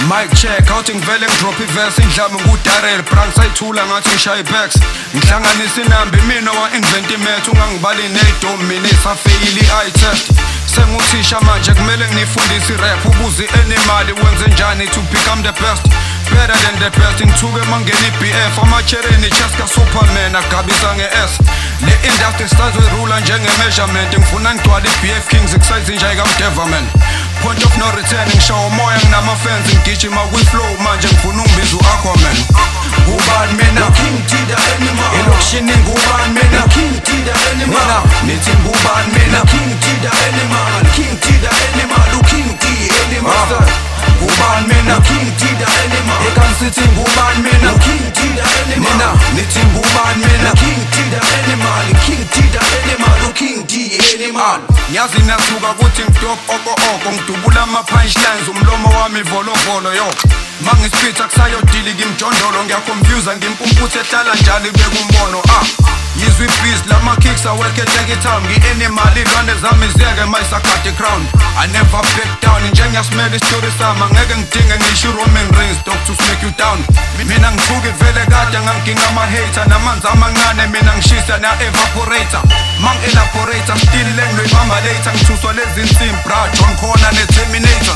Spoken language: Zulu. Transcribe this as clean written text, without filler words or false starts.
Mic check, out ngivele ngidrop iverse indlame nguDarrell Brand sayithula ngathi ngishaye backs ngihlanganisa inambi mina wa-invent imethu ungangibali nedom mina isafeyili i-eye test senguthisha manje kumele ngifundise irap ubuze i-animal wenze njani to become the best better than the best ngithuke mangena i-BF amachereni chest ka-Superman agabisa nge-S le industry sazwerula njenge-measurement ngifuna ngigcwala i-BF Kings excize nje kamdevaman point of no return ngishawa umoya nginama-fans ngigijima kwi-flow manje ngifuna ungibiza u-Aquaman ngubani mina King T the animal elokishini ngubani mina King T the animal nithi ngubani mina King T the animal King T the animal u-King T animal ngubani mina King T the animal ekansithi ngubani mina King T the animal nithi ngubani mina King T the animal King T the animal u-King T animal ngiyazi nathuka kuthi ngidop oko ngidubula ama-punchlines umlomo wami volovolo yo mangisipitha kusayodili ngimjondolo ngiyakhomfyuza ngimpumputhe ehlala njalo bekumbono yizwa ibhizi lama-kicks awekheteke time ngi-animal iy'lwane zami ziyeke mayisagade crown I never back down njengiyasimela isitori sami angeke ngidinge ngisho i-Roman Reigns dog to smack you down mina ngithuke vele kade nganginga ama-hater namanzi amancane mina ngishisa na-evaporator mang-elaborator still lenglo ibamba later ngithuswa lezi nsimbi bra John Connor ne-Terminator